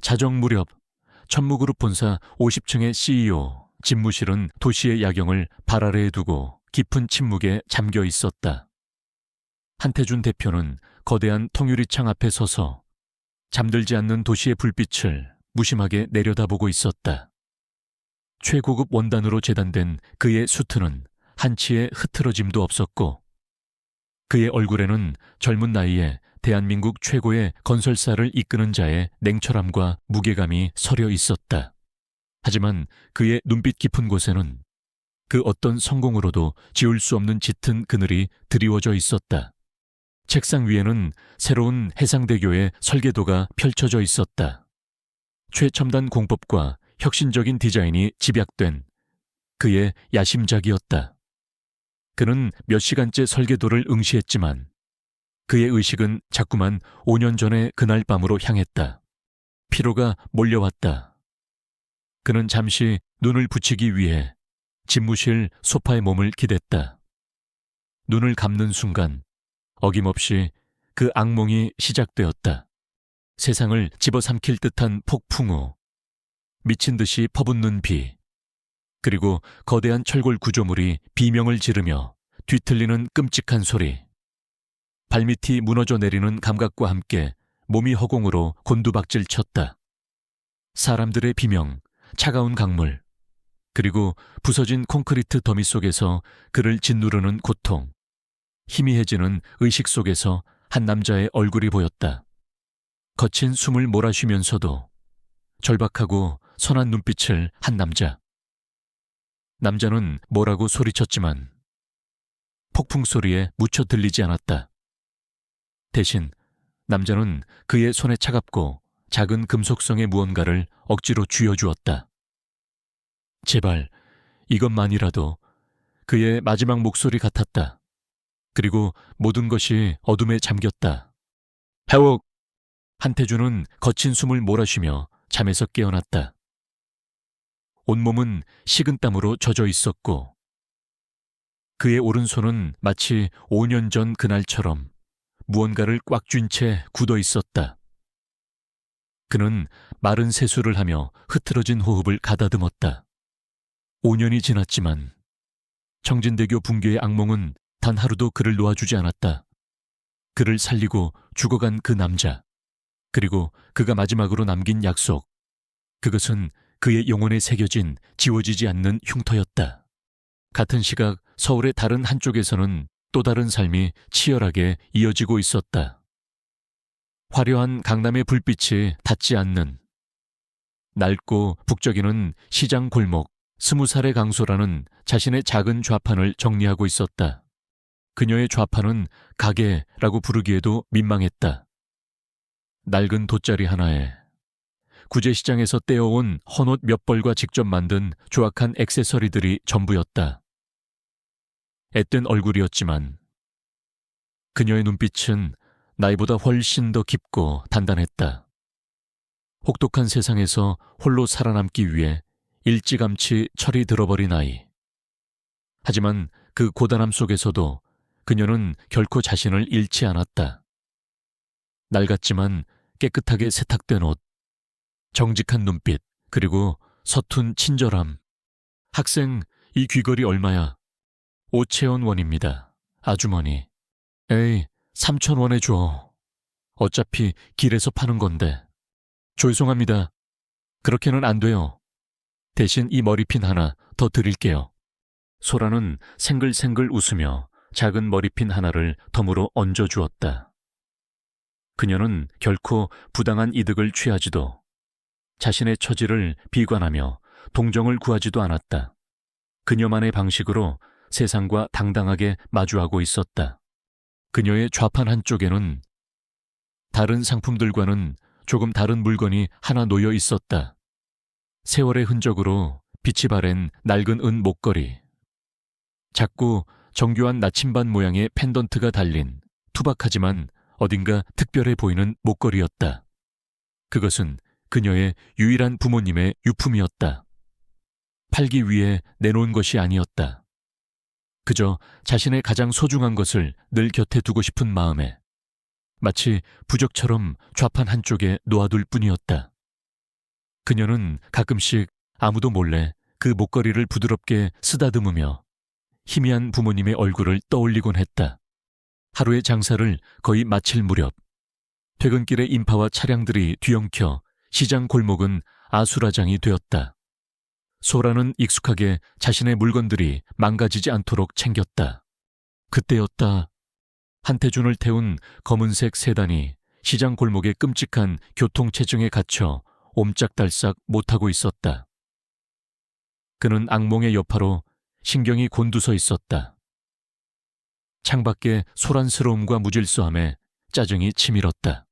자정 무렵 천무그룹 본사 50층의 CEO 집무실은 도시의 야경을 발 아래에 두고 깊은 침묵에 잠겨 있었다. 한태준 대표는 거대한 통유리창 앞에 서서 잠들지 않는 도시의 불빛을 무심하게 내려다보고 있었다. 최고급 원단으로 제단된 그의 수트는 한치의 흐트러짐도 없었고 그의 얼굴에는 젊은 나이에 대한민국 최고의 건설사를 이끄는 자의 냉철함과 무게감이 서려 있었다. 하지만 그의 눈빛 깊은 곳에는 그 어떤 성공으로도 지울 수 없는 짙은 그늘이 드리워져 있었다. 책상 위에는 새로운 해상대교의 설계도가 펼쳐져 있었다. 최첨단 공법과 혁신적인 디자인이 집약된 그의 야심작이었다. 그는 몇 시간째 설계도를 응시했지만 그의 의식은 자꾸만 5년 전의 그날 밤으로 향했다. 피로가 몰려왔다. 그는 잠시 눈을 붙이기 위해 집무실 소파에 몸을 기댔다. 눈을 감는 순간 어김없이 그 악몽이 시작되었다. 세상을 집어삼킬 듯한 폭풍우, 미친 듯이 퍼붓는 비, 그리고 거대한 철골 구조물이 비명을 지르며 뒤틀리는 끔찍한 소리. 발밑이 무너져 내리는 감각과 함께 몸이 허공으로 곤두박질 쳤다. 사람들의 비명, 차가운 강물, 그리고 부서진 콘크리트 더미 속에서 그를 짓누르는 고통. 희미해지는 의식 속에서 한 남자의 얼굴이 보였다. 거친 숨을 몰아쉬면서도 절박하고 선한 눈빛을 한 남자. 남자는 뭐라고 소리쳤지만 폭풍 소리에 묻혀 들리지 않았다. 대신 남자는 그의 손에 차갑고 작은 금속성의 무언가를 억지로 쥐어주었다. 제발 이것만이라도. 그의 마지막 목소리 같았다. 그리고 모든 것이 어둠에 잠겼다. 해옥! 한태준은 거친 숨을 몰아쉬며 잠에서 깨어났다. 온몸은 식은땀으로 젖어 있었고 그의 오른손은 마치 5년 전 그날처럼 무언가를 꽉 쥔 채 굳어 있었다. 그는 마른 세수를 하며 흐트러진 호흡을 가다듬었다. 5년이 지났지만 청진대교 붕괴의 악몽은 단 하루도 그를 놓아주지 않았다. 그를 살리고 죽어간 그 남자, 그리고 그가 마지막으로 남긴 약속, 그것은 그의 영혼에 새겨진 지워지지 않는 흉터였다. 같은 시각 서울의 다른 한쪽에서는 또 다른 삶이 치열하게 이어지고 있었다. 화려한 강남의 불빛이 닿지 않는 낡고 북적이는 시장 골목 20살의 강소라는 자신의 작은 좌판을 정리하고 있었다. 그녀의 좌판은 가게라고 부르기에도 민망했다. 낡은 돗자리 하나에 구제시장에서 떼어온 헌옷 몇 벌과 직접 만든 조악한 액세서리들이 전부였다. 앳된 얼굴이었지만 그녀의 눈빛은 나이보다 훨씬 더 깊고 단단했다. 혹독한 세상에서 홀로 살아남기 위해 일찌감치 철이 들어버린 아이. 하지만 그 고단함 속에서도 그녀는 결코 자신을 잃지 않았다. 낡았지만 깨끗하게 세탁된 옷, 정직한 눈빛, 그리고 서툰 친절함. 학생, 이 귀걸이 얼마야? 5,000원입니다. 아주머니. 에이, 3,000원에 줘. 어차피 길에서 파는 건데. 죄송합니다. 그렇게는 안 돼요. 대신 이 머리핀 하나 더 드릴게요. 소라는 생글생글 웃으며 작은 머리핀 하나를 덤으로 얹어주었다. 그녀는 결코 부당한 이득을 취하지도 자신의 처지를 비관하며 동정을 구하지도 않았다. 그녀만의 방식으로 세상과 당당하게 마주하고 있었다. 그녀의 좌판 한쪽에는 다른 상품들과는 조금 다른 물건이 하나 놓여 있었다. 세월의 흔적으로 빛이 바랜 낡은 은 목걸이. 작고 정교한 나침반 모양의 펜던트가 달린 투박하지만 어딘가 특별해 보이는 목걸이였다. 그것은 그녀의 유일한 부모님의 유품이었다. 팔기 위해 내놓은 것이 아니었다. 그저 자신의 가장 소중한 것을 늘 곁에 두고 싶은 마음에 마치 부적처럼 좌판 한쪽에 놓아둘 뿐이었다. 그녀는 가끔씩 아무도 몰래 그 목걸이를 부드럽게 쓰다듬으며 희미한 부모님의 얼굴을 떠올리곤 했다. 하루의 장사를 거의 마칠 무렵 퇴근길의 인파와 차량들이 뒤엉켜 시장 골목은 아수라장이 되었다. 소라는 익숙하게 자신의 물건들이 망가지지 않도록 챙겼다. 그때였다. 한태준을 태운 검은색 세단이 시장 골목의 끔찍한 교통체증에 갇혀 옴짝달싹 못하고 있었다. 그는 악몽의 여파로 신경이 곤두서 있었다. 창밖의 소란스러움과 무질서함에 짜증이 치밀었다.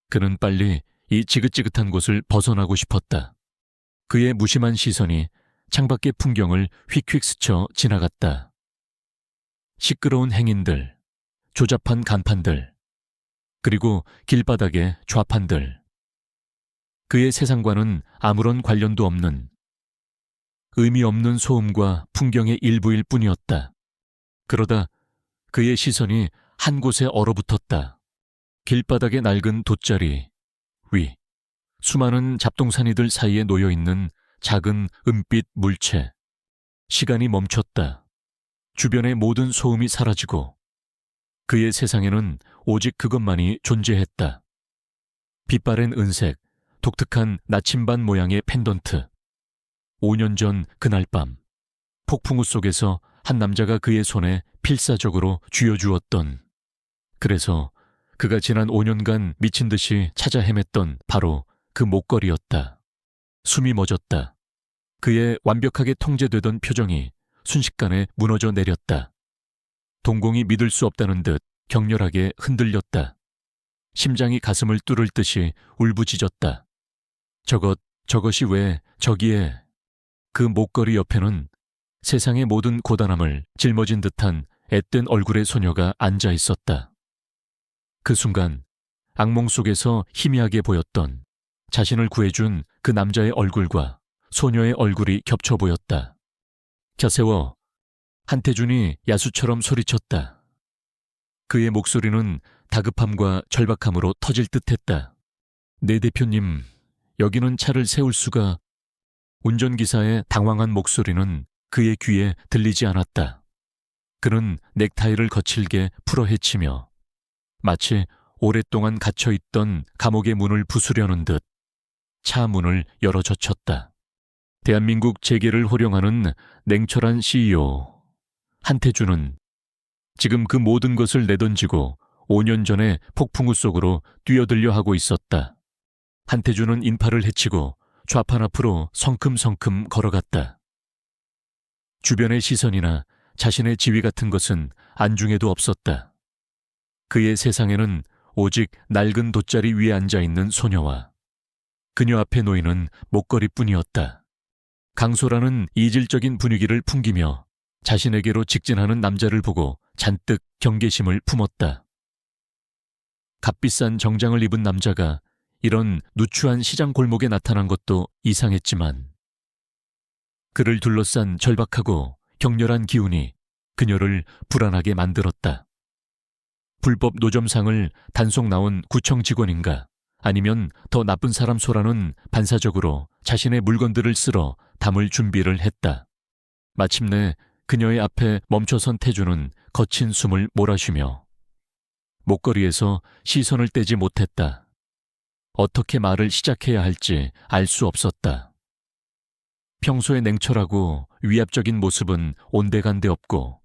그는 빨리 이 지긋지긋한 곳을 벗어나고 싶었다. 그의 무심한 시선이 창밖의 풍경을 휙휙 스쳐 지나갔다. 시끄러운 행인들, 조잡한 간판들, 그리고 길바닥의 좌판들. 그의 세상과는 아무런 관련도 없는 의미 없는 소음과 풍경의 일부일 뿐이었다. 그러다 그의 시선이 한 곳에 얼어붙었다. 길바닥의 낡은 돗자리 위, 수많은 잡동사니들 사이에 놓여있는 작은 은빛 물체. 시간이 멈췄다. 주변의 모든 소음이 사라지고 그의 세상에는 오직 그것만이 존재했다. 빛바랜 은색, 독특한 나침반 모양의 펜던트. 5년 전 그날 밤, 폭풍우 속에서 한 남자가 그의 손에 필사적으로 쥐어주었던, 그래서 그가 지난 5년간 미친 듯이 찾아 헤맸던 바로 그 목걸이였다. 숨이 멎었다. 그의 완벽하게 통제되던 표정이 순식간에 무너져 내렸다. 동공이 믿을 수 없다는 듯 격렬하게 흔들렸다. 심장이 가슴을 뚫을 듯이 울부짖었다. 저것이 왜 저기에. 그 목걸이 옆에는 세상의 모든 고단함을 짊어진 듯한 앳된 얼굴의 소녀가 앉아 있었다. 그 순간 악몽 속에서 희미하게 보였던 자신을 구해준 그 남자의 얼굴과 소녀의 얼굴이 겹쳐 보였다. 켜세워. 한태준이 야수처럼 소리쳤다. 그의 목소리는 다급함과 절박함으로 터질 듯했다. 네 대표님, 여기는 차를 세울 수가... 운전기사의 당황한 목소리는 그의 귀에 들리지 않았다. 그는 넥타이를 거칠게 풀어헤치며 마치 오랫동안 갇혀있던 감옥의 문을 부수려는 듯 차 문을 열어젖혔다. 대한민국 재계를 호령하는 냉철한 CEO 한태준은 지금 그 모든 것을 내던지고 5년 전의 폭풍우 속으로 뛰어들려 하고 있었다. 한태준은 인파를 헤치고 좌판 앞으로 성큼성큼 걸어갔다. 주변의 시선이나 자신의 지위 같은 것은 안중에도 없었다. 그의 세상에는 오직 낡은 돗자리 위에 앉아있는 소녀와 그녀 앞에 놓이는 목걸이뿐이었다. 강소라는 이질적인 분위기를 풍기며 자신에게로 직진하는 남자를 보고 잔뜩 경계심을 품었다. 값비싼 정장을 입은 남자가 이런 누추한 시장 골목에 나타난 것도 이상했지만 그를 둘러싼 절박하고 격렬한 기운이 그녀를 불안하게 만들었다. 불법 노점상을 단속 나온 구청 직원인가 아니면 더 나쁜 사람 소라는 반사적으로 자신의 물건들을 쓸어 담을 준비를 했다. 마침내 그녀의 앞에 멈춰선 태주는 거친 숨을 몰아쉬며 목걸이에서 시선을 떼지 못했다. 어떻게 말을 시작해야 할지 알 수 없었다. 평소의 냉철하고 위압적인 모습은 온데간데 없고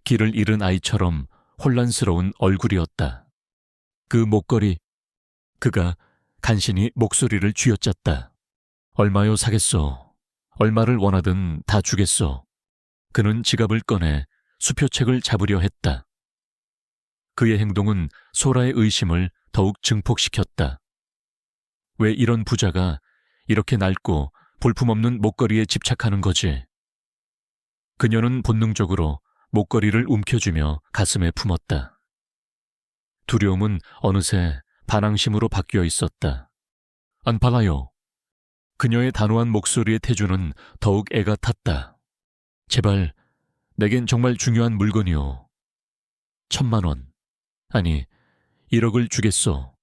길을 잃은 아이처럼 혼란스러운 얼굴이었다. 그 목걸이, 그가 간신히 목소리를 쥐어짰다. 얼마요 사겠소. 얼마를 원하든 다 주겠소. 그는 지갑을 꺼내 수표책을 잡으려 했다. 그의 행동은 소라의 의심을 더욱 증폭시켰다. 왜 이런 부자가 이렇게 낡고 볼품없는 목걸이에 집착하는 거지? 그녀는 본능적으로 목걸이를 움켜쥐며 가슴에 품었다. 두려움은 어느새 반항심으로 바뀌어 있었다. 안 팔아요. 그녀의 단호한 목소리에 태주는 더욱 애가 탔다. 제발, 내겐 정말 중요한 물건이오. 1,000만 원. 아니, 1억을 주겠소.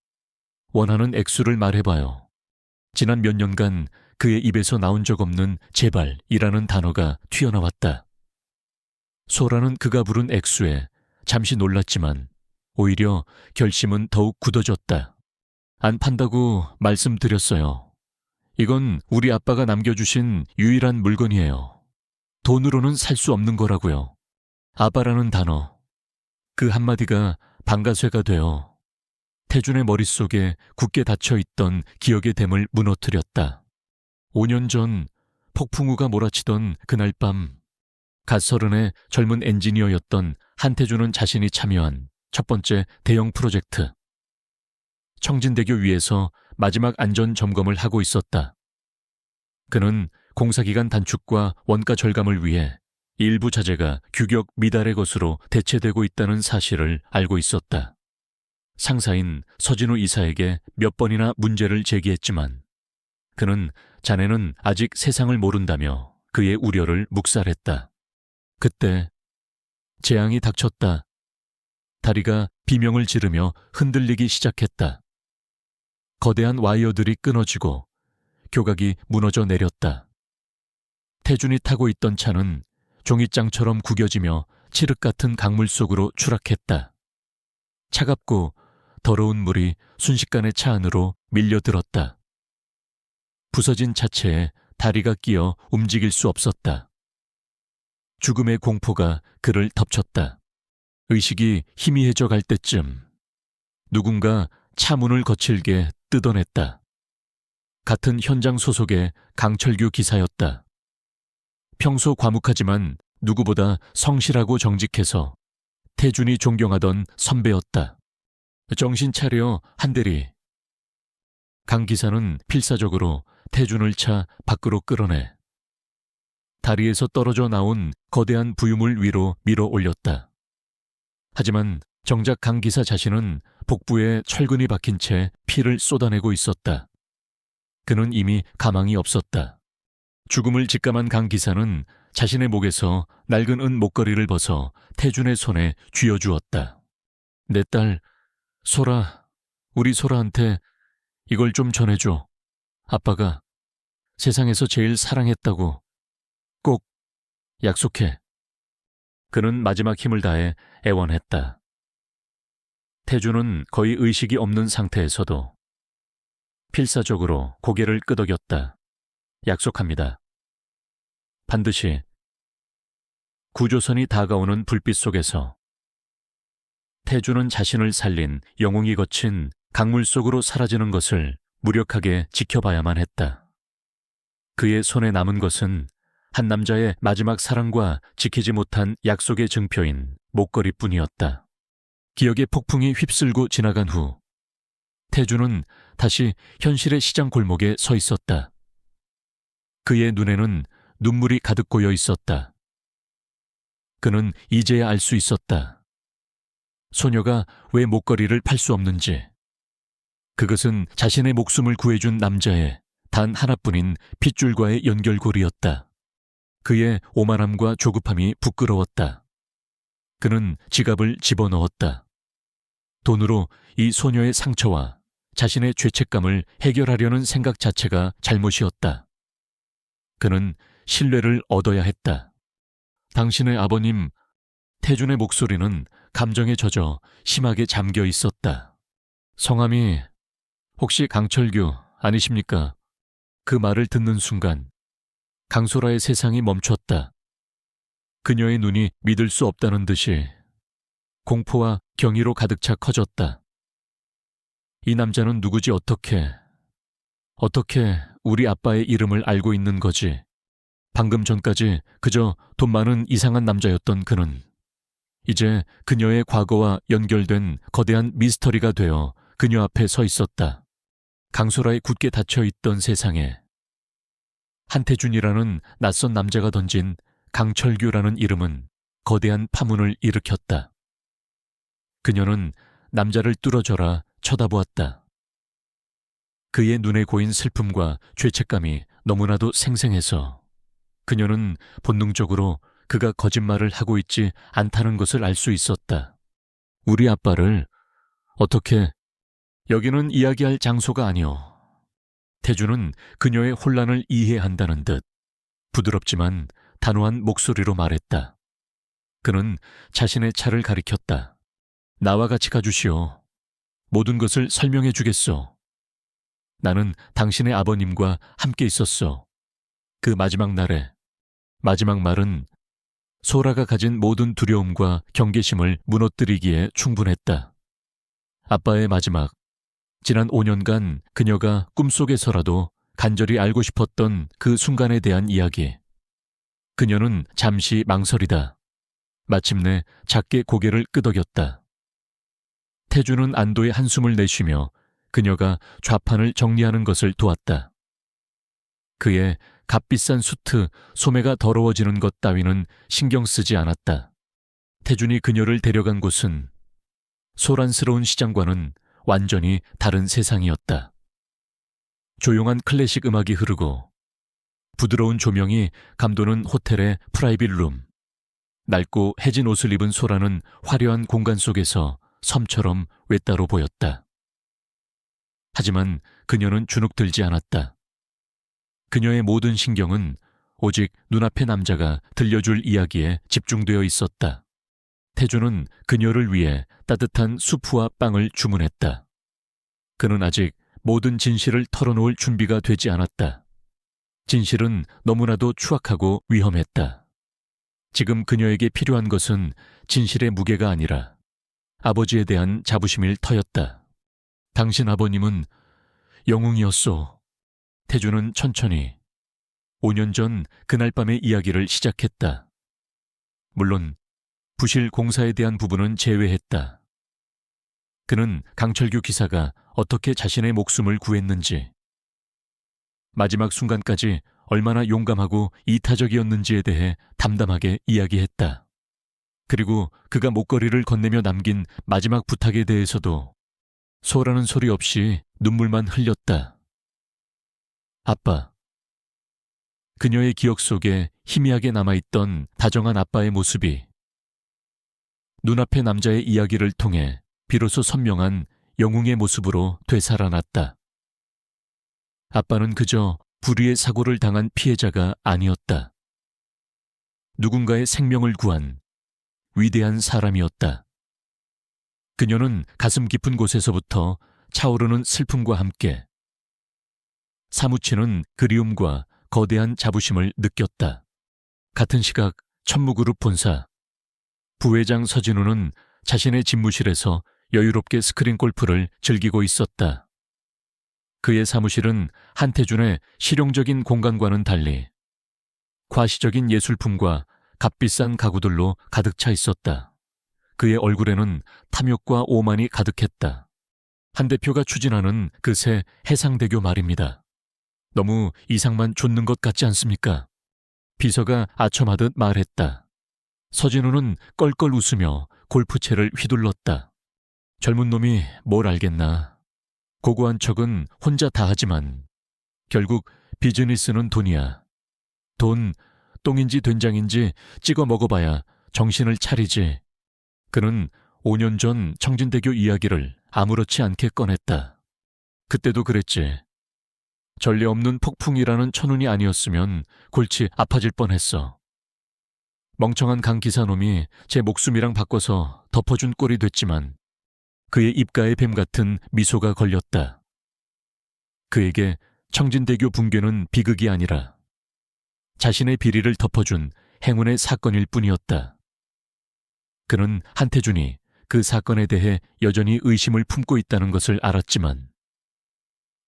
원하는 액수를 말해봐요. 지난 몇 년간 그의 입에서 나온 적 없는 제발이라는 단어가 튀어나왔다. 소라는 그가 부른 액수에 잠시 놀랐지만 오히려 결심은 더욱 굳어졌다. 안 판다고 말씀드렸어요. 이건 우리 아빠가 남겨주신 유일한 물건이에요. 돈으로는 살 수 없는 거라고요. 아빠라는 단어, 그 한마디가 방가쇠가 되어 태준의 머릿속에 굳게 닫혀있던 기억의 댐을 무너뜨렸다. 5년 전 폭풍우가 몰아치던 그날 밤, 갓 서른의 젊은 엔지니어였던 한태준은 자신이 참여한 첫 번째 대형 프로젝트, 청진대교 위에서 마지막 안전 점검을 하고 있었다. 그는 공사기간 단축과 원가 절감을 위해 일부 자재가 규격 미달의 것으로 대체되고 있다는 사실을 알고 있었다. 상사인 서진우 이사에게 몇 번이나 문제를 제기했지만 그는 자네는 아직 세상을 모른다며 그의 우려를 묵살했다. 그때 재앙이 닥쳤다. 다리가 비명을 지르며 흔들리기 시작했다. 거대한 와이어들이 끊어지고 교각이 무너져 내렸다. 태준이 타고 있던 차는 종잇장처럼 구겨지며 칠흑 같은 강물 속으로 추락했다. 차갑고 더러운 물이 순식간에 차 안으로 밀려들었다. 부서진 차체에 다리가 끼어 움직일 수 없었다. 죽음의 공포가 그를 덮쳤다. 의식이 희미해져 갈 때쯤 누군가 차 문을 거칠게 뜯어냈다. 같은 현장 소속의 강철규 기사였다. 평소 과묵하지만 누구보다 성실하고 정직해서 태준이 존경하던 선배였다. 정신 차려, 한대리. 강 기사는 필사적으로 태준을 차 밖으로 끌어내 다리에서 떨어져 나온 거대한 부유물 위로 밀어 올렸다. 하지만 정작 강 기사 자신은 복부에 철근이 박힌 채 피를 쏟아내고 있었다. 그는 이미 가망이 없었다. 죽음을 직감한 강 기사는 자신의 목에서 낡은 은 목걸이를 벗어 태준의 손에 쥐어주었다. 내 딸, 소라, 우리 소라한테 이걸 좀 전해줘. 아빠가 세상에서 제일 사랑했다고 꼭 약속해. 그는 마지막 힘을 다해 애원했다. 태준은 거의 의식이 없는 상태에서도 필사적으로 고개를 끄덕였다. 약속합니다. 반드시. 구조선이 다가오는 불빛 속에서 태준은 자신을 살린 영웅이 거친 강물 속으로 사라지는 것을 무력하게 지켜봐야만 했다. 그의 손에 남은 것은 한 남자의 마지막 사랑과 지키지 못한 약속의 증표인 목걸이뿐이었다. 기억의 폭풍이 휩쓸고 지나간 후 태준은 다시 현실의 시장 골목에 서 있었다. 그의 눈에는 눈물이 가득 고여 있었다. 그는 이제야 알 수 있었다. 소녀가 왜 목걸이를 팔 수 없는지. 그것은 자신의 목숨을 구해준 남자의 단 하나뿐인 핏줄과의 연결고리였다. 그의 오만함과 조급함이 부끄러웠다. 그는 지갑을 집어넣었다. 돈으로 이 소녀의 상처와 자신의 죄책감을 해결하려는 생각 자체가 잘못이었다. 그는 신뢰를 얻어야 했다. 당신의 아버님, 태준의 목소리는 감정에 젖어 심하게 잠겨 있었다. 성함이 혹시 강철규 아니십니까? 그 말을 듣는 순간 강소라의 세상이 멈췄다. 그녀의 눈이 믿을 수 없다는 듯이 공포와 경이로 가득 차 커졌다. 이 남자는 누구지? 어떻게 우리 아빠의 이름을 알고 있는 거지? 방금 전까지 그저 돈 많은 이상한 남자였던 그는 이제 그녀의 과거와 연결된 거대한 미스터리가 되어 그녀 앞에 서 있었다. 강소라에 굳게 닫혀있던 세상에 한태준이라는 낯선 남자가 던진 강철규라는 이름은 거대한 파문을 일으켰다. 그녀는 남자를 뚫어져라 쳐다보았다. 그의 눈에 고인 슬픔과 죄책감이 너무나도 생생해서 그녀는 본능적으로 그가 거짓말을 하고 있지 않다는 것을 알 수 있었다. 우리 아빠를 어떻게... 여기는 이야기할 장소가 아니오. 태주는 그녀의 혼란을 이해한다는 듯 부드럽지만 단호한 목소리로 말했다. 그는 자신의 차를 가리켰다. 나와 같이 가주시오. 모든 것을 설명해 주겠소. 나는 당신의 아버님과 함께 있었소. 그 마지막 날에. 마지막 말은 소라가 가진 모든 두려움과 경계심을 무너뜨리기에 충분했다. 아빠의 마지막, 지난 5년간 그녀가 꿈속에서라도 간절히 알고 싶었던 그 순간에 대한 이야기. 그녀는 잠시 망설이다. 마침내 작게 고개를 끄덕였다. 태주는 안도의 한숨을 내쉬며 그녀가 좌판을 정리하는 것을 도왔다. 그의 값비싼 수트, 소매가 더러워지는 것 따위는 신경 쓰지 않았다. 태준이 그녀를 데려간 곳은 소란스러운 시장과는 완전히 다른 세상이었다. 조용한 클래식 음악이 흐르고 부드러운 조명이 감도는 호텔의 프라이빗 룸. 낡고 해진 옷을 입은 소라는 화려한 공간 속에서 섬처럼 외따로 보였다. 하지만 그녀는 주눅들지 않았다. 그녀의 모든 신경은 오직 눈앞의 남자가 들려줄 이야기에 집중되어 있었다. 태주는 그녀를 위해 따뜻한 수프와 빵을 주문했다. 그는 아직 모든 진실을 털어놓을 준비가 되지 않았다. 진실은 너무나도 추악하고 위험했다. 지금 그녀에게 필요한 것은 진실의 무게가 아니라 아버지에 대한 자부심일 터였다. 당신 아버님은 영웅이었소. 태주는 천천히 5년 전 그날 밤의 이야기를 시작했다. 물론 부실 공사에 대한 부분은 제외했다. 그는 강철규 기사가 어떻게 자신의 목숨을 구했는지, 마지막 순간까지 얼마나 용감하고 이타적이었는지에 대해 담담하게 이야기했다. 그리고 그가 목걸이를 건네며 남긴 마지막 부탁에 대해서도 소라는 소리 없이 눈물만 흘렸다. 아빠. 그녀의 기억 속에 희미하게 남아있던 다정한 아빠의 모습이 눈앞의 남자의 이야기를 통해 비로소 선명한 영웅의 모습으로 되살아났다. 아빠는 그저 불의의 사고를 당한 피해자가 아니었다. 누군가의 생명을 구한 위대한 사람이었다. 그녀는 가슴 깊은 곳에서부터 차오르는 슬픔과 함께 사무치는 그리움과 거대한 자부심을 느꼈다. 같은 시각 천무그룹 본사 부회장 서진우는 자신의 집무실에서 여유롭게 스크린 골프를 즐기고 있었다. 그의 사무실은 한태준의 실용적인 공간과는 달리 과시적인 예술품과 값비싼 가구들로 가득 차 있었다. 그의 얼굴에는 탐욕과 오만이 가득했다. 한 대표가 추진하는 그새 해상대교 말입니다. 너무 이상만 좇는 것 같지 않습니까? 비서가 아첨하듯 말했다. 서진우는 껄껄 웃으며 골프채를 휘둘렀다. 젊은 놈이 뭘 알겠나. 고고한 척은 혼자 다 하지만 결국 비즈니스는 돈이야. 돈, 똥인지 된장인지 찍어 먹어봐야 정신을 차리지. 그는 5년 전 청진대교 이야기를 아무렇지 않게 꺼냈다. 그때도 그랬지. 전례 없는 폭풍이라는 천운이 아니었으면 골치 아파질 뻔했어. 멍청한 강 기사놈이 제 목숨이랑 바꿔서 덮어준 꼴이 됐지만 그의 입가에 뱀 같은 미소가 걸렸다. 그에게 청진대교 붕괴는 비극이 아니라 자신의 비리를 덮어준 행운의 사건일 뿐이었다. 그는 한태준이 그 사건에 대해 여전히 의심을 품고 있다는 것을 알았지만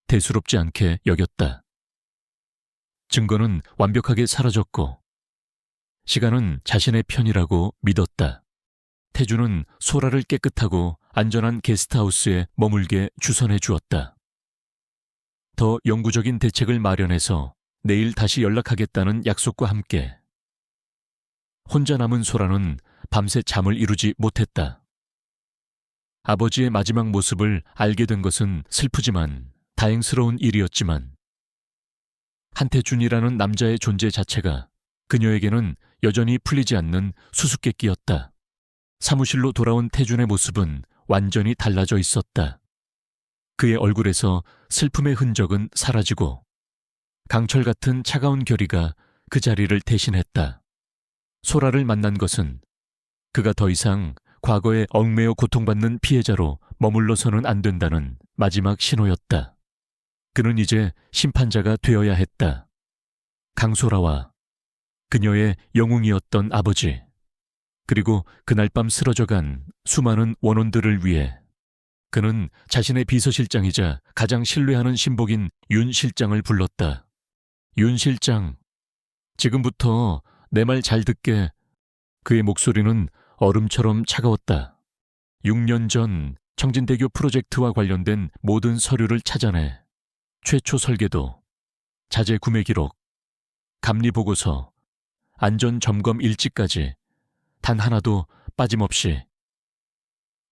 대수롭지 않게 여겼다. 증거는 완벽하게 사라졌고 시간은 자신의 편이라고 믿었다. 태주는 소라를 깨끗하고 안전한 게스트하우스에 머물게 주선해 주었다. 더 영구적인 대책을 마련해서 내일 다시 연락하겠다는 약속과 함께 혼자 남은 소라는 밤새 잠을 이루지 못했다. 아버지의 마지막 모습을 알게 된 것은 슬프지만 다행스러운 일이었지만 한태준이라는 남자의 존재 자체가 그녀에게는 여전히 풀리지 않는 수수께끼였다. 사무실로 돌아온 태준의 모습은 완전히 달라져 있었다. 그의 얼굴에서 슬픔의 흔적은 사라지고 강철 같은 차가운 결의가 그 자리를 대신했다. 소라를 만난 것은 그가 더 이상 과거에 얽매여 고통받는 피해자로 머물러서는 안 된다는 마지막 신호였다. 그는 이제 심판자가 되어야 했다. 강소라와 그녀의 영웅이었던 아버지, 그리고 그날 밤 쓰러져간 수많은 원혼들을 위해 그는 자신의 비서실장이자 가장 신뢰하는 신복인 윤 실장을 불렀다. 윤 실장, 지금부터 내 말 잘 듣게. 그의 목소리는 얼음처럼 차가웠다. 6년 전 청진대교 프로젝트와 관련된 모든 서류를 찾아내 최초 설계도, 자재 구매 기록, 감리 보고서, 안전 점검 일지까지 단 하나도 빠짐없이.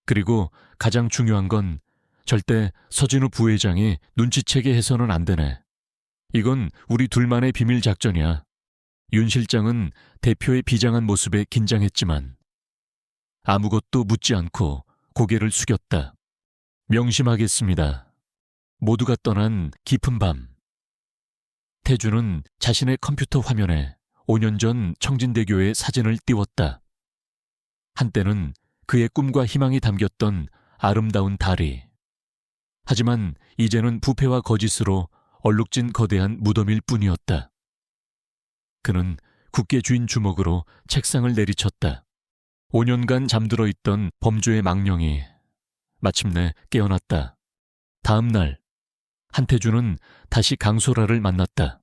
그리고 가장 중요한 건 절대 서진우 부회장이 눈치채게 해서는 안 되네. 이건 우리 둘만의 비밀 작전이야. 윤 실장은 대표의 비장한 모습에 긴장했지만 아무것도 묻지 않고 고개를 숙였다. 명심하겠습니다. 모두가 떠난 깊은 밤. 태주는 자신의 컴퓨터 화면에 5년 전 청진대교의 사진을 띄웠다. 한때는 그의 꿈과 희망이 담겼던 아름다운 다리. 하지만 이제는 부패와 거짓으로 얼룩진 거대한 무덤일 뿐이었다. 그는 굳게 쥔 주먹으로 책상을 내리쳤다. 5년간 잠들어 있던 범죄의 망령이 마침내 깨어났다. 다음 날, 한태주는 다시 강소라를 만났다.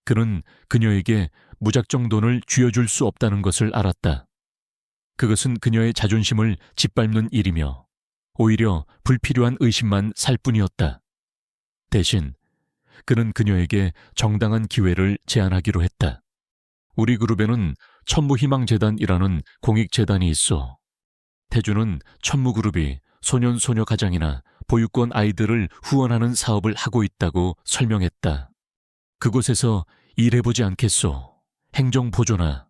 그는 그녀에게 무작정 돈을 쥐어줄 수 없다는 것을 알았다. 그것은 그녀의 자존심을 짓밟는 일이며 오히려 불필요한 의심만 살 뿐이었다. 대신 그는 그녀에게 정당한 기회를 제안하기로 했다. 우리 그룹에는 천무희망재단이라는 공익재단이 있어. 태주는 천무그룹이 소년소녀 가장이나 보육권 아이들을 후원하는 사업을 하고 있다고 설명했다. 그곳에서 일해보지 않겠소. 행정보조나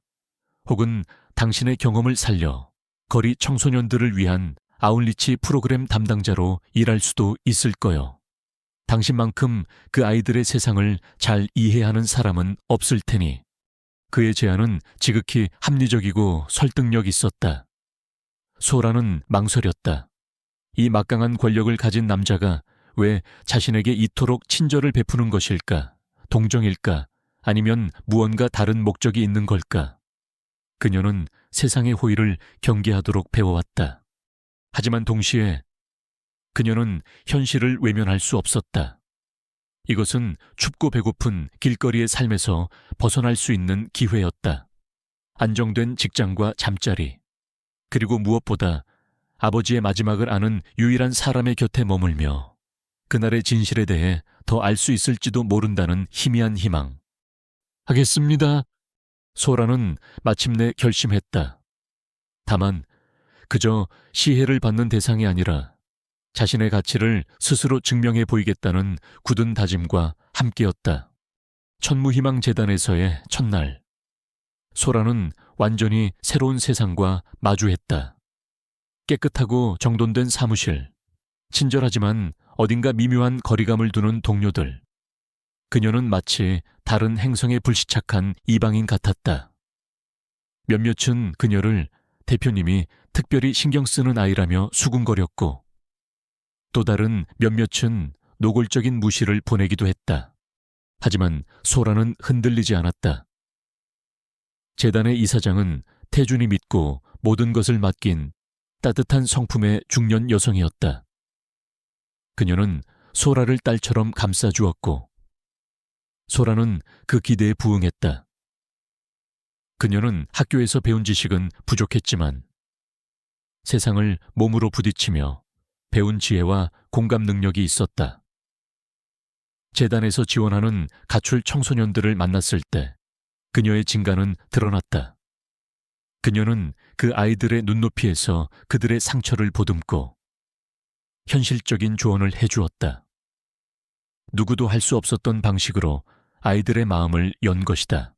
혹은 당신의 경험을 살려 거리 청소년들을 위한 아웃리치 프로그램 담당자로 일할 수도 있을 거요. 당신만큼 그 아이들의 세상을 잘 이해하는 사람은 없을 테니. 그의 제안은 지극히 합리적이고 설득력 있었다. 소라는 망설였다. 이 막강한 권력을 가진 남자가 왜 자신에게 이토록 친절을 베푸는 것일까? 동정일까? 아니면 무언가 다른 목적이 있는 걸까? 그녀는 세상의 호의를 경계하도록 배워왔다. 하지만 동시에 그녀는 현실을 외면할 수 없었다. 이것은 춥고 배고픈 길거리의 삶에서 벗어날 수 있는 기회였다. 안정된 직장과 잠자리, 그리고 무엇보다 아버지의 마지막을 아는 유일한 사람의 곁에 머물며 그날의 진실에 대해 더 알 수 있을지도 모른다는 희미한 희망. 하겠습니다. 소라는 마침내 결심했다. 다만 그저 시혜를 받는 대상이 아니라 자신의 가치를 스스로 증명해 보이겠다는 굳은 다짐과 함께였다. 천무희망재단에서의 첫날, 소라는 완전히 새로운 세상과 마주했다. 깨끗하고 정돈된 사무실, 친절하지만 어딘가 미묘한 거리감을 두는 동료들. 그녀는 마치 다른 행성에 불시착한 이방인 같았다. 몇몇은 그녀를 대표님이 특별히 신경 쓰는 아이라며 수군거렸고, 또 다른 몇몇은 노골적인 무시를 보내기도 했다. 하지만 소라는 흔들리지 않았다. 재단의 이사장은 태준이 믿고 모든 것을 맡긴 따뜻한 성품의 중년 여성이었다. 그녀는 소라를 딸처럼 감싸주었고 소라는 그 기대에 부응했다. 그녀는 학교에서 배운 지식은 부족했지만 세상을 몸으로 부딪히며 배운 지혜와 공감 능력이 있었다. 재단에서 지원하는 가출 청소년들을 만났을 때 그녀의 진가는 드러났다. 그녀는 그 아이들의 눈높이에서 그들의 상처를 보듬고 현실적인 조언을 해주었다. 누구도 할 수 없었던 방식으로 아이들의 마음을 연 것이다.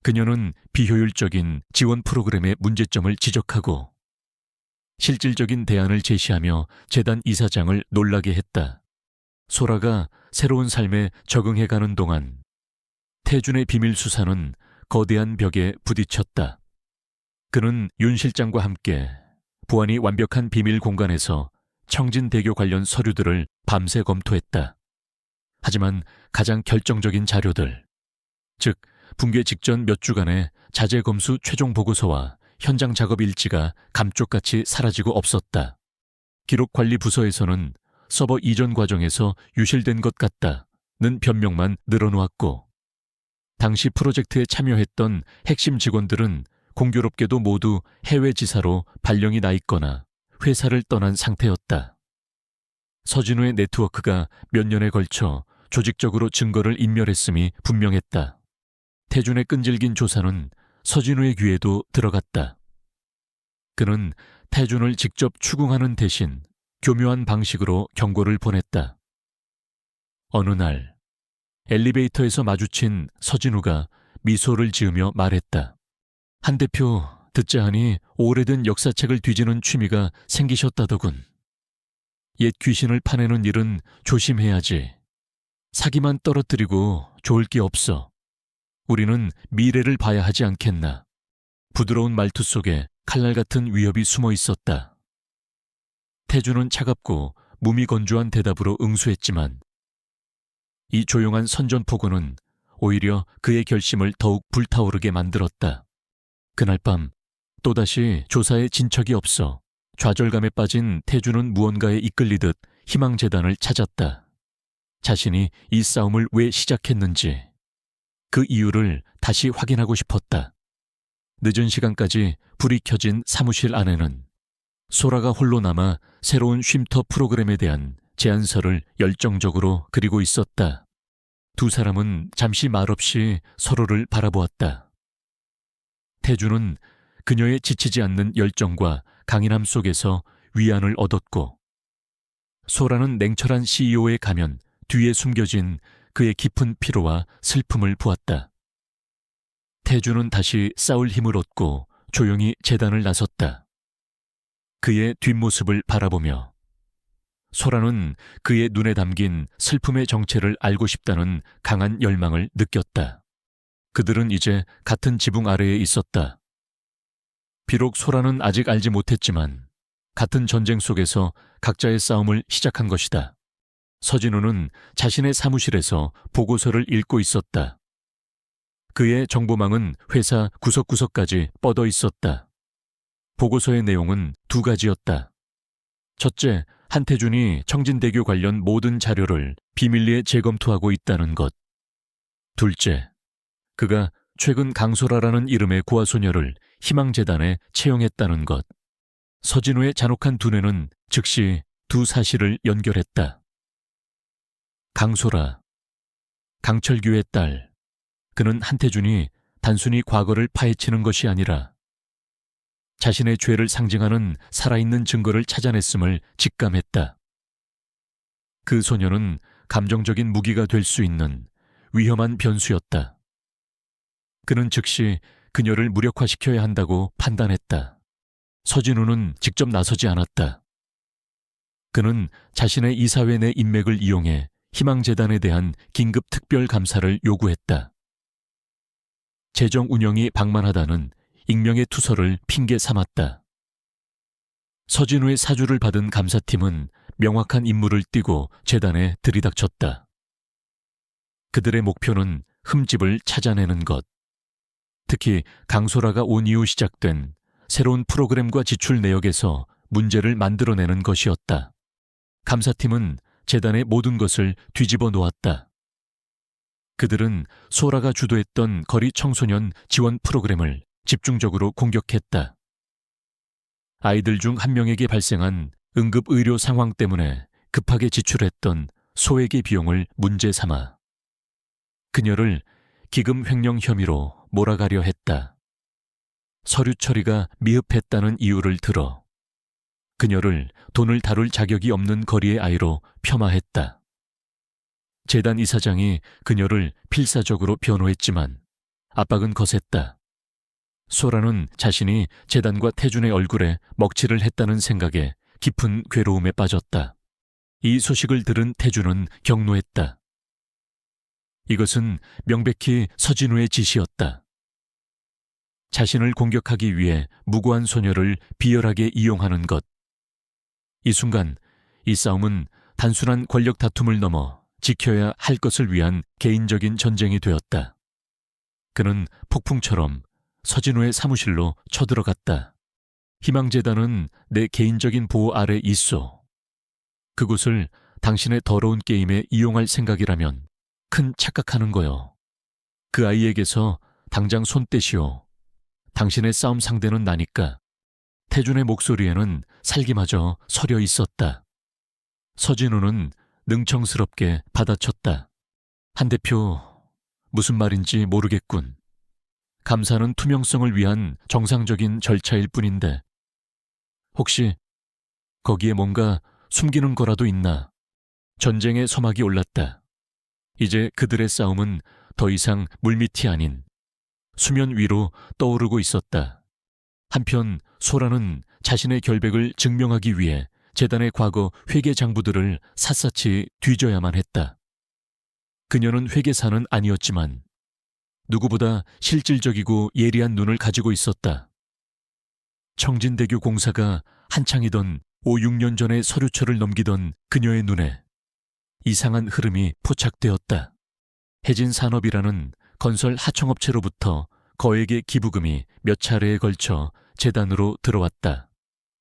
그녀는 비효율적인 지원 프로그램의 문제점을 지적하고 실질적인 대안을 제시하며 재단 이사장을 놀라게 했다. 소라가 새로운 삶에 적응해가는 동안 태준의 비밀 수사는 거대한 벽에 부딪혔다. 그는 윤 실장과 함께 보안이 완벽한 비밀 공간에서 청진대교 관련 서류들을 밤새 검토했다. 하지만 가장 결정적인 자료들, 즉 붕괴 직전 몇 주간의 자재 검수 최종 보고서와 현장 작업 일지가 감쪽같이 사라지고 없었다. 기록관리 부서에서는 서버 이전 과정에서 유실된 것 같다는 변명만 늘어놓았고, 당시 프로젝트에 참여했던 핵심 직원들은 공교롭게도 모두 해외 지사로 발령이 나 있거나 회사를 떠난 상태였다. 서진우의 네트워크가 몇 년에 걸쳐 조직적으로 증거를 인멸했음이 분명했다. 태준의 끈질긴 조사는 서진우의 귀에도 들어갔다. 그는 태준을 직접 추궁하는 대신 교묘한 방식으로 경고를 보냈다. 어느 날 엘리베이터에서 마주친 서진우가 미소를 지으며 말했다. 한 대표, 듣자 하니 오래된 역사책을 뒤지는 취미가 생기셨다더군. 옛 귀신을 파내는 일은 조심해야지. 사기만 떨어뜨리고 좋을 게 없어. 우리는 미래를 봐야 하지 않겠나. 부드러운 말투 속에 칼날 같은 위협이 숨어 있었다. 태준은 차갑고 무미건조한 대답으로 응수했지만 이 조용한 선전포고는 오히려 그의 결심을 더욱 불타오르게 만들었다. 그날 밤 또다시 조사에 진척이 없어 좌절감에 빠진 태준은 무언가에 이끌리듯 희망재단을 찾았다. 자신이 이 싸움을 왜 시작했는지, 그 이유를 다시 확인하고 싶었다. 늦은 시간까지 불이 켜진 사무실 안에는 소라가 홀로 남아 새로운 쉼터 프로그램에 대한 제안서를 열정적으로 그리고 있었다. 두 사람은 잠시 말없이 서로를 바라보았다. 태준은 그녀의 지치지 않는 열정과 강인함 속에서 위안을 얻었고, 소라는 냉철한 CEO의 가면 뒤에 숨겨진 그의 깊은 피로와 슬픔을 보았다. 태준은 다시 싸울 힘을 얻고 조용히 재단을 나섰다. 그의 뒷모습을 바라보며 소라는 그의 눈에 담긴 슬픔의 정체를 알고 싶다는 강한 열망을 느꼈다. 그들은 이제 같은 지붕 아래에 있었다. 비록 소라는 아직 알지 못했지만 같은 전쟁 속에서 각자의 싸움을 시작한 것이다. 서진우는 자신의 사무실에서 보고서를 읽고 있었다. 그의 정보망은 회사 구석구석까지 뻗어 있었다. 보고서의 내용은 두 가지였다. 첫째, 한태준이 청진대교 관련 모든 자료를 비밀리에 재검토하고 있다는 것. 둘째, 그가 최근 강소라라는 이름의 고아소녀를 희망재단에 채용했다는 것. 서진우의 잔혹한 두뇌는 즉시 두 사실을 연결했다. 강소라, 강철규의 딸. 그는 한태준이 단순히 과거를 파헤치는 것이 아니라 자신의 죄를 상징하는 살아있는 증거를 찾아냈음을 직감했다. 그 소녀는 감정적인 무기가 될 수 있는 위험한 변수였다. 그는 즉시 그녀를 무력화시켜야 한다고 판단했다. 서진우는 직접 나서지 않았다. 그는 자신의 이사회 내 인맥을 이용해 희망재단에 대한 긴급 특별 감사를 요구했다. 재정 운영이 방만하다는 익명의 투서를 핑계 삼았다. 서진우의 사주를 받은 감사팀은 명확한 임무를 띠고 재단에 들이닥쳤다. 그들의 목표는 흠집을 찾아내는 것. 특히 강소라가 온 이후 시작된 새로운 프로그램과 지출 내역에서 문제를 만들어내는 것이었다. 감사팀은 재단의 모든 것을 뒤집어 놓았다. 그들은 소라가 주도했던 거리 청소년 지원 프로그램을 집중적으로 공격했다. 아이들 중 한 명에게 발생한 응급의료 상황 때문에 급하게 지출했던 소액의 비용을 문제 삼아 그녀를 기금 횡령 혐의로 몰아가려 했다. 서류 처리가 미흡했다는 이유를 들어 그녀를 돈을 다룰 자격이 없는 거리의 아이로 폄하했다. 재단 이사장이 그녀를 필사적으로 변호했지만 압박은 거셌다. 소라는 자신이 재단과 태준의 얼굴에 먹칠을 했다는 생각에 깊은 괴로움에 빠졌다. 이 소식을 들은 태준은 격노했다. 이것은 명백히 서진우의 짓이었다. 자신을 공격하기 위해 무고한 소녀를 비열하게 이용하는 것. 이 순간 이 싸움은 단순한 권력 다툼을 넘어 지켜야 할 것을 위한 개인적인 전쟁이 되었다. 그는 폭풍처럼 서진우의 사무실로 쳐들어갔다. 희망재단은 내 개인적인 보호 아래 있소. 그곳을 당신의 더러운 게임에 이용할 생각이라면 큰 착각하는 거요. 그 아이에게서 당장 손 떼시오. 당신의 싸움 상대는 나니까. 태준의 목소리에는 살기마저 서려 있었다. 서진우는 능청스럽게 받아쳤다. 한 대표, 무슨 말인지 모르겠군. 감사는 투명성을 위한 정상적인 절차일 뿐인데 혹시 거기에 뭔가 숨기는 거라도 있나? 전쟁의 서막이 올랐다. 이제 그들의 싸움은 더 이상 물밑이 아닌 수면 위로 떠오르고 있었다. 한편 소라는 자신의 결백을 증명하기 위해 재단의 과거 회계 장부들을 샅샅이 뒤져야만 했다. 그녀는 회계사는 아니었지만 누구보다 실질적이고 예리한 눈을 가지고 있었다. 청진대교 공사가 한창이던 5, 6년 전의 서류처를 넘기던 그녀의 눈에 이상한 흐름이 포착되었다. 해진산업이라는 건설 하청업체로부터 거액의 기부금이 몇 차례에 걸쳐 재단으로 들어왔다.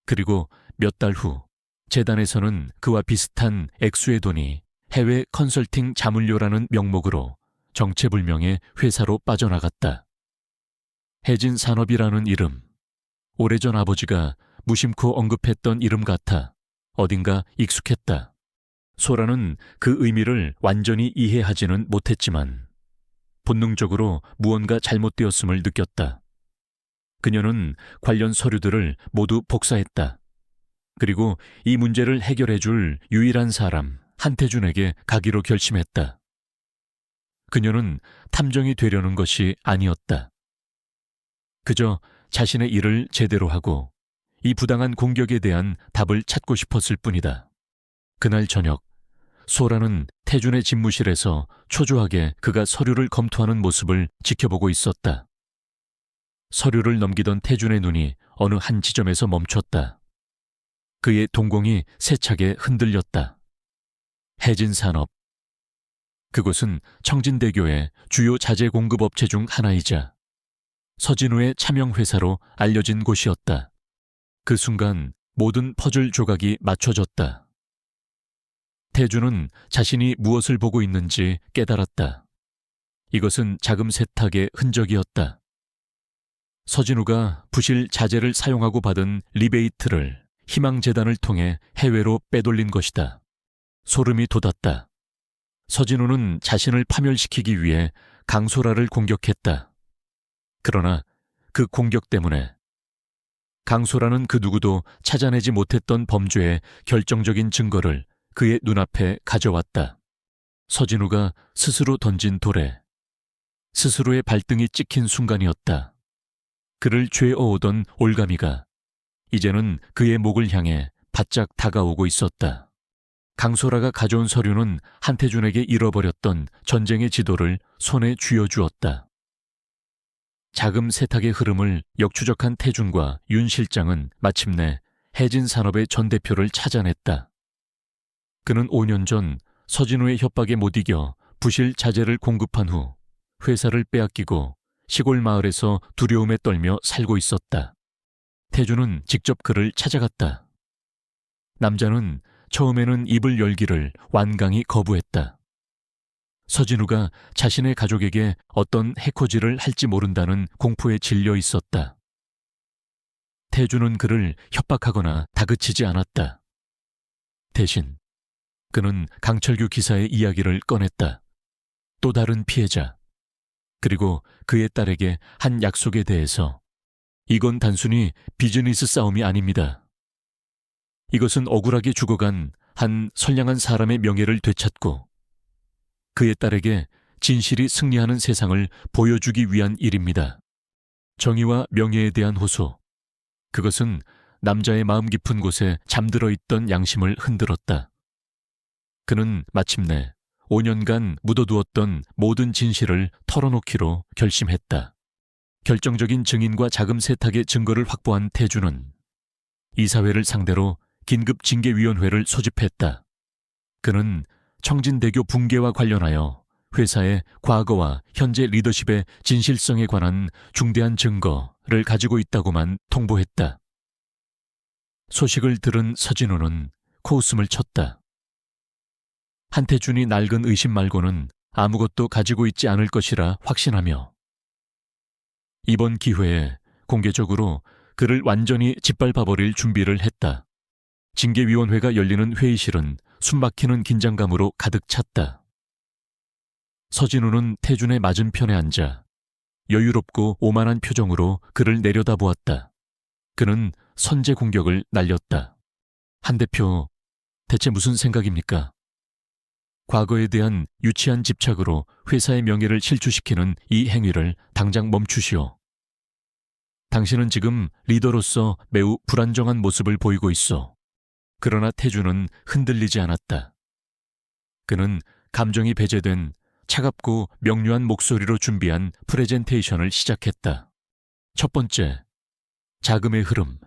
그리고 몇 달 후 재단에서는 그와 비슷한 액수의 돈이 해외 컨설팅 자문료라는 명목으로 정체불명의 회사로 빠져나갔다. 해진산업이라는 이름, 오래전 아버지가 무심코 언급했던 이름 같아 어딘가 익숙했다. 소라는 그 의미를 완전히 이해하지는 못했지만 본능적으로 무언가 잘못되었음을 느꼈다. 그녀는 관련 서류들을 모두 복사했다. 그리고 이 문제를 해결해줄 유일한 사람 한태준에게 가기로 결심했다. 그녀는 탐정이 되려는 것이 아니었다. 그저 자신의 일을 제대로 하고 이 부당한 공격에 대한 답을 찾고 싶었을 뿐이다. 그날 저녁 소라는 태준의 집무실에서 초조하게 그가 서류를 검토하는 모습을 지켜보고 있었다. 서류를 넘기던 태준의 눈이 어느 한 지점에서 멈췄다. 그의 동공이 세차게 흔들렸다. 해진산업. 그곳은 청진대교의 주요 자재 공급업체 중 하나이자 서진우의 차명회사로 알려진 곳이었다. 그 순간 모든 퍼즐 조각이 맞춰졌다. 태준은 자신이 무엇을 보고 있는지 깨달았다. 이것은 자금 세탁의 흔적이었다. 서진우가 부실 자재를 사용하고 받은 리베이트를 희망재단을 통해 해외로 빼돌린 것이다. 소름이 돋았다. 서진우는 자신을 파멸시키기 위해 강소라를 공격했다. 그러나 그 공격 때문에 강소라는 그 누구도 찾아내지 못했던 범죄의 결정적인 증거를 그의 눈앞에 가져왔다. 서진우가 스스로 던진 돌에 스스로의 발등이 찍힌 순간이었다. 그를 죄어오던 올가미가 이제는 그의 목을 향해 바짝 다가오고 있었다. 강소라가 가져온 서류는 한태준에게 잃어버렸던 전쟁의 지도를 손에 쥐어주었다. 자금 세탁의 흐름을 역추적한 태준과 윤 실장은 마침내 해진산업의 전 대표를 찾아냈다. 그는 5년 전 서진우의 협박에 못 이겨 부실 자재를 공급한 후 회사를 빼앗기고 시골 마을에서 두려움에 떨며 살고 있었다. 태준은 직접 그를 찾아갔다. 남자는 처음에는 입을 열기를 완강히 거부했다. 서진우가 자신의 가족에게 어떤 해코지를 할지 모른다는 공포에 질려 있었다. 태준은 그를 협박하거나 다그치지 않았다. 대신 그는 강철규 기사의 이야기를 꺼냈다. 또 다른 피해자, 그리고 그의 딸에게 한 약속에 대해서 이건 단순히 비즈니스 싸움이 아닙니다. 이것은 억울하게 죽어간 한 선량한 사람의 명예를 되찾고 그의 딸에게 진실이 승리하는 세상을 보여주기 위한 일입니다. 정의와 명예에 대한 호소. 그것은 남자의 마음 깊은 곳에 잠들어 있던 양심을 흔들었다. 그는 마침내 5년간 묻어두었던 모든 진실을 털어놓기로 결심했다. 결정적인 증인과 자금 세탁의 증거를 확보한 태주는 이사회를 상대로 긴급 징계위원회를 소집했다. 그는 청진대교 붕괴와 관련하여 회사의 과거와 현재 리더십의 진실성에 관한 중대한 증거를 가지고 있다고만 통보했다. 소식을 들은 서진우는 코웃음을 쳤다. 한태준이 낡은 의심 말고는 아무것도 가지고 있지 않을 것이라 확신하며 이번 기회에 공개적으로 그를 완전히 짓밟아버릴 준비를 했다. 징계위원회가 열리는 회의실은 숨막히는 긴장감으로 가득 찼다. 서진우는 태준의 맞은편에 앉아 여유롭고 오만한 표정으로 그를 내려다보았다. 그는 선제 공격을 날렸다. 한 대표, 대체 무슨 생각입니까? 과거에 대한 유치한 집착으로 회사의 명예를 실추시키는 이 행위를 당장 멈추시오. 당신은 지금 리더로서 매우 불안정한 모습을 보이고 있어. 그러나 태주는 흔들리지 않았다. 그는 감정이 배제된 차갑고 명료한 목소리로 준비한 프레젠테이션을 시작했다. 첫 번째, 자금의 흐름.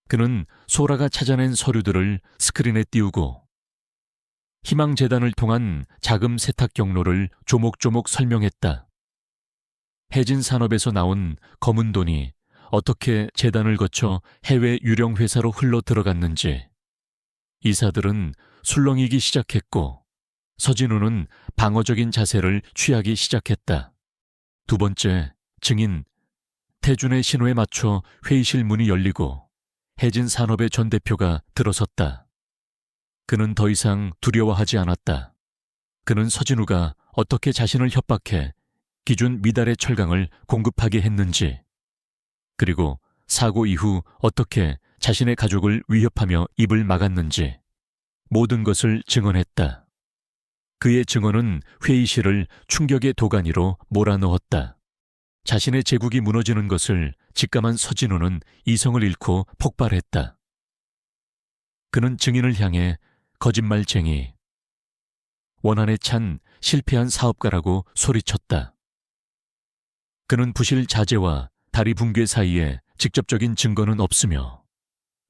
그는 소라가 찾아낸 서류들을 스크린에 띄우고 희망재단을 통한 자금 세탁 경로를 조목조목 설명했다. 해진 산업에서 나온 검은 돈이 어떻게 재단을 거쳐 해외 유령 회사로 흘러 들어갔는지, 이사들은 술렁이기 시작했고 서진우는 방어적인 자세를 취하기 시작했다. 두 번째, 증인. 태준의 신호에 맞춰 회의실 문이 열리고 해진 산업의 전 대표가 들어섰다. 그는 더 이상 두려워하지 않았다. 그는 서진우가 어떻게 자신을 협박해 기준 미달의 철강을 공급하게 했는지, 그리고 사고 이후 어떻게 자신의 가족을 위협하며 입을 막았는지 모든 것을 증언했다. 그의 증언은 회의실을 충격의 도가니로 몰아넣었다. 자신의 제국이 무너지는 것을 직감한 서진우는 이성을 잃고 폭발했다. 그는 증인을 향해 거짓말쟁이, 원한에 찬 실패한 사업가라고 소리쳤다. 그는 부실 자재와 다리 붕괴 사이에 직접적인 증거는 없으며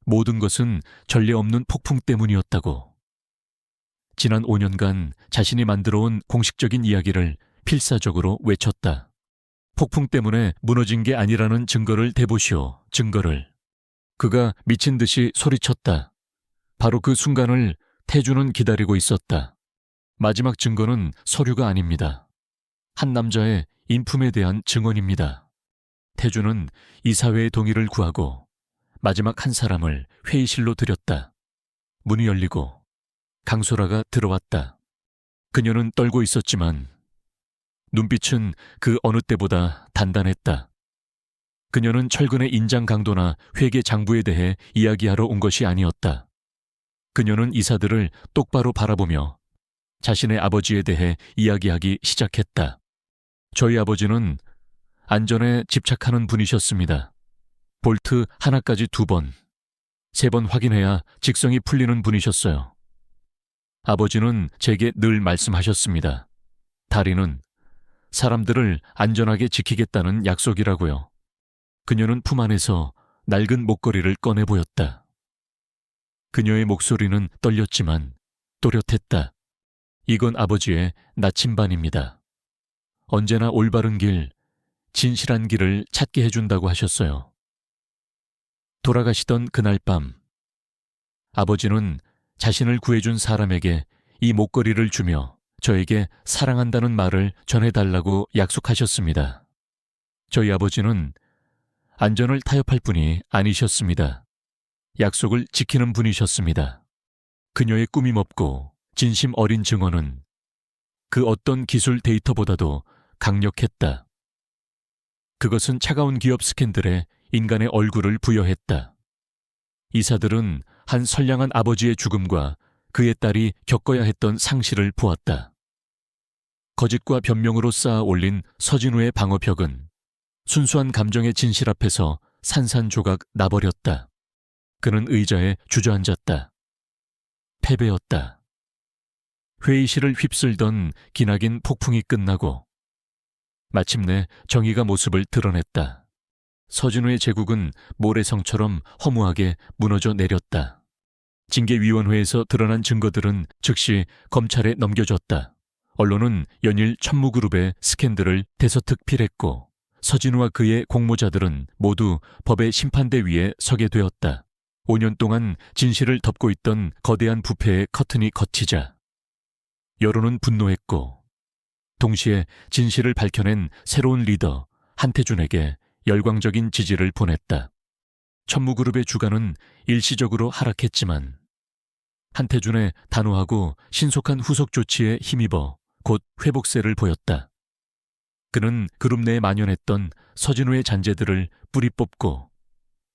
모든 것은 전례 없는 폭풍 때문이었다고. 지난 5년간 자신이 만들어온 공식적인 이야기를 필사적으로 외쳤다. 폭풍 때문에 무너진 게 아니라는 증거를 대보시오, 증거를. 그가 미친 듯이 소리쳤다. 바로 그 순간을 태주는 기다리고 있었다. 마지막 증거는 서류가 아닙니다. 한 남자의 인품에 대한 증언입니다. 태주는 이사회의 동의를 구하고 마지막 한 사람을 회의실로 들였다. 문이 열리고 강소라가 들어왔다. 그녀는 떨고 있었지만 눈빛은 그 어느 때보다 단단했다. 그녀는 철근의 인장 강도나 회계 장부에 대해 이야기하러 온 것이 아니었다. 그녀는 이사들을 똑바로 바라보며 자신의 아버지에 대해 이야기하기 시작했다. 저희 아버지는 안전에 집착하는 분이셨습니다. 볼트 하나까지 2번, 3번 확인해야 직성이 풀리는 분이셨어요. 아버지는 제게 늘 말씀하셨습니다. 다리는 사람들을 안전하게 지키겠다는 약속이라고요. 그녀는 품 안에서 낡은 목걸이를 꺼내 보였다. 그녀의 목소리는 떨렸지만 또렷했다. 이건 아버지의 나침반입니다. 언제나 올바른 길, 진실한 길을 찾게 해준다고 하셨어요. 돌아가시던 그날 밤, 아버지는 자신을 구해준 사람에게 이 목걸이를 주며 저에게 사랑한다는 말을 전해달라고 약속하셨습니다. 저희 아버지는 안전을 타협할 분이 아니셨습니다. 약속을 지키는 분이셨습니다. 그녀의 꾸밈 없고 진심 어린 증언은 그 어떤 기술 데이터보다도 강력했다. 그것은 차가운 기업 스캔들에 인간의 얼굴을 부여했다. 이사들은 한 선량한 아버지의 죽음과 그의 딸이 겪어야 했던 상실을 보았다. 거짓과 변명으로 쌓아 올린 서진우의 방어벽은 순수한 감정의 진실 앞에서 산산조각 나버렸다. 그는 의자에 주저앉았다. 패배였다. 회의실을 휩쓸던 기나긴 폭풍이 끝나고 마침내 정의가 모습을 드러냈다. 서진우의 제국은 모래성처럼 허무하게 무너져 내렸다. 징계위원회에서 드러난 증거들은 즉시 검찰에 넘겨졌다. 언론은 연일 천무그룹의 스캔들을 대서특필했고 서진우와 그의 공모자들은 모두 법의 심판대 위에 서게 되었다. 5년 동안 진실을 덮고 있던 거대한 부패의 커튼이 걷히자 여론은 분노했고 동시에 진실을 밝혀낸 새로운 리더 한태준에게 열광적인 지지를 보냈다. 천무그룹의 주가는 일시적으로 하락했지만 한태준의 단호하고 신속한 후속 조치에 힘입어 곧 회복세를 보였다. 그는 그룹 내에 만연했던 서진우의 잔재들을 뿌리 뽑고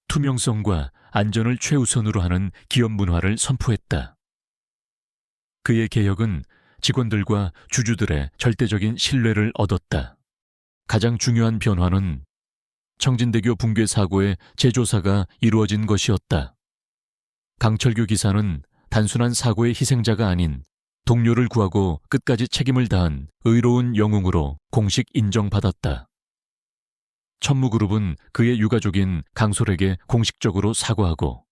투명성과 안전을 최우선으로 하는 기업 문화를 선포했다. 그의 개혁은 직원들과 주주들의 절대적인 신뢰를 얻었다. 가장 중요한 변화는 청진대교 붕괴 사고의 재조사가 이루어진 것이었다. 강철규 기사는 단순한 사고의 희생자가 아닌 동료를 구하고 끝까지 책임을 다한 의로운 영웅으로 공식 인정받았다. 천무그룹은 그의 유가족인 강솔에게 공식적으로 사과하고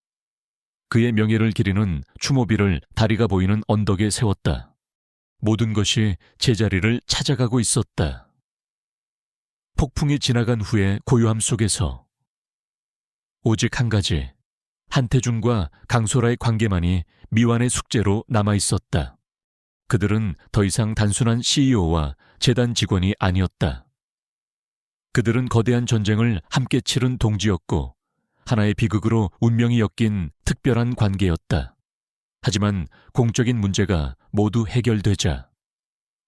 그의 명예를 기리는 추모비를 다리가 보이는 언덕에 세웠다. 모든 것이 제자리를 찾아가고 있었다. 폭풍이 지나간 후의 고요함 속에서 오직 한 가지, 한태준과 강소라의 관계만이 미완의 숙제로 남아있었다. 그들은 더 이상 단순한 CEO와 재단 직원이 아니었다. 그들은 거대한 전쟁을 함께 치른 동지였고 하나의 비극으로 운명이 엮인 특별한 관계였다. 하지만 공적인 문제가 모두 해결되자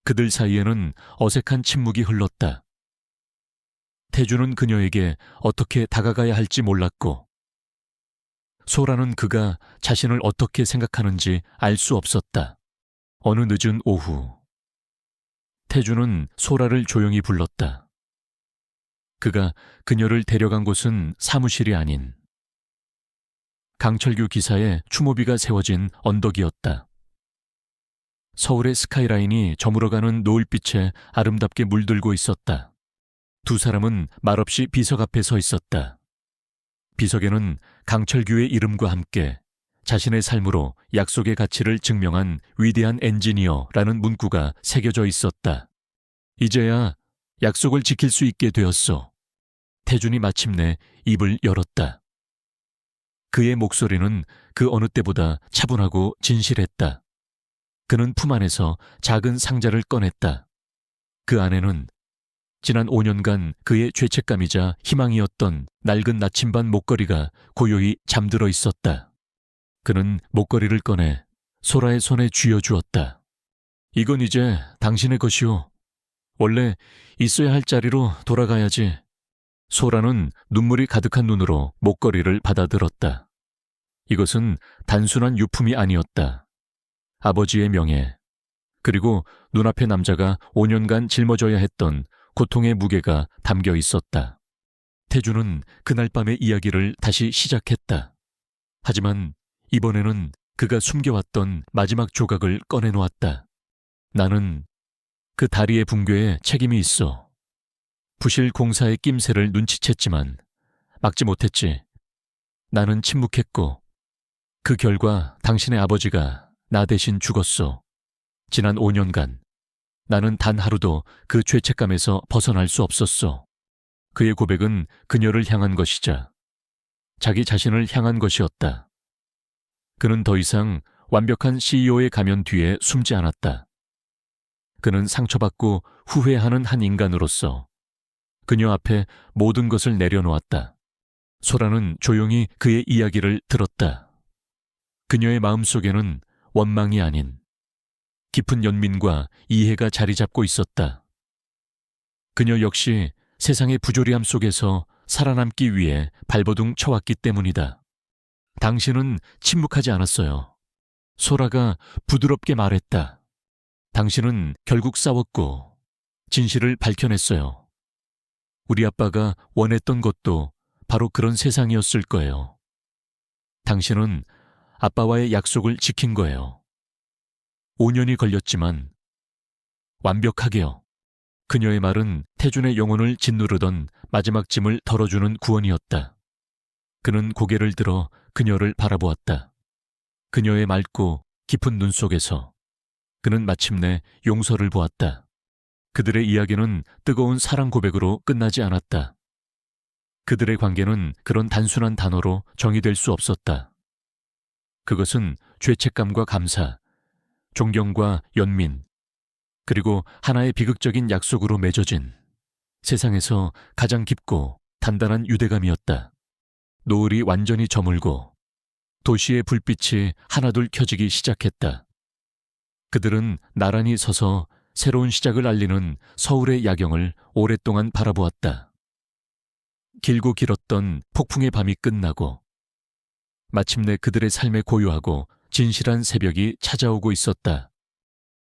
그들 사이에는 어색한 침묵이 흘렀다. 태준은 그녀에게 어떻게 다가가야 할지 몰랐고 소라는 그가 자신을 어떻게 생각하는지 알 수 없었다. 어느 늦은 오후 태준은 소라를 조용히 불렀다. 그가 그녀를 데려간 곳은 사무실이 아닌 강철규 기사의 추모비가 세워진 언덕이었다. 서울의 스카이라인이 저물어가는 노을빛에 아름답게 물들고 있었다. 두 사람은 말없이 비석 앞에 서 있었다. 비석에는 강철규의 이름과 함께 자신의 삶으로 약속의 가치를 증명한 위대한 엔지니어라는 문구가 새겨져 있었다. 이제야 약속을 지킬 수 있게 되었소. 태준이 마침내 입을 열었다. 그의 목소리는 그 어느 때보다 차분하고 진실했다. 그는 품 안에서 작은 상자를 꺼냈다. 그 안에는 지난 5년간 그의 죄책감이자 희망이었던 낡은 나침반 목걸이가 고요히 잠들어 있었다. 그는 목걸이를 꺼내 소라의 손에 쥐어주었다. 이건 이제 당신의 것이오. 원래 있어야 할 자리로 돌아가야지. 소라는 눈물이 가득한 눈으로 목걸이를 받아들었다. 이것은 단순한 유품이 아니었다. 아버지의 명예, 그리고 눈앞의 남자가 5년간 짊어져야 했던 고통의 무게가 담겨 있었다. 태준은 그날 밤의 이야기를 다시 시작했다. 하지만 이번에는 그가 숨겨왔던 마지막 조각을 꺼내놓았다. 나는 그 다리의 붕괴에 책임이 있어. 부실 공사의 낌새를 눈치챘지만 막지 못했지. 나는 침묵했고 그 결과 당신의 아버지가 나 대신 죽었어. 지난 5년간 나는 단 하루도 그 죄책감에서 벗어날 수 없었어. 그의 고백은 그녀를 향한 것이자 자기 자신을 향한 것이었다. 그는 더 이상 완벽한 CEO의 가면 뒤에 숨지 않았다. 그는 상처받고 후회하는 한 인간으로서 그녀 앞에 모든 것을 내려놓았다. 소라는 조용히 그의 이야기를 들었다. 그녀의 마음속에는 원망이 아닌 깊은 연민과 이해가 자리 잡고 있었다. 그녀 역시 세상의 부조리함 속에서 살아남기 위해 발버둥 쳐왔기 때문이다. 당신은 침묵하지 않았어요. 소라가 부드럽게 말했다. 당신은 결국 싸웠고 진실을 밝혀냈어요. 우리 아빠가 원했던 것도 바로 그런 세상이었을 거예요. 당신은 아빠와의 약속을 지킨 거예요. 5년이 걸렸지만 완벽하게요. 그녀의 말은 태준의 영혼을 짓누르던 마지막 짐을 덜어주는 구원이었다. 그는 고개를 들어 그녀를 바라보았다. 그녀의 맑고 깊은 눈 속에서 그는 마침내 용서를 보았다. 그들의 이야기는 뜨거운 사랑 고백으로 끝나지 않았다. 그들의 관계는 그런 단순한 단어로 정의될 수 없었다. 그것은 죄책감과 감사, 존경과 연민, 그리고 하나의 비극적인 약속으로 맺어진 세상에서 가장 깊고 단단한 유대감이었다. 노을이 완전히 저물고 도시의 불빛이 하나둘 켜지기 시작했다. 그들은 나란히 서서 새로운 시작을 알리는 서울의 야경을 오랫동안 바라보았다. 길고 길었던 폭풍의 밤이 끝나고 마침내 그들의 삶에 고요하고 진실한 새벽이 찾아오고 있었다.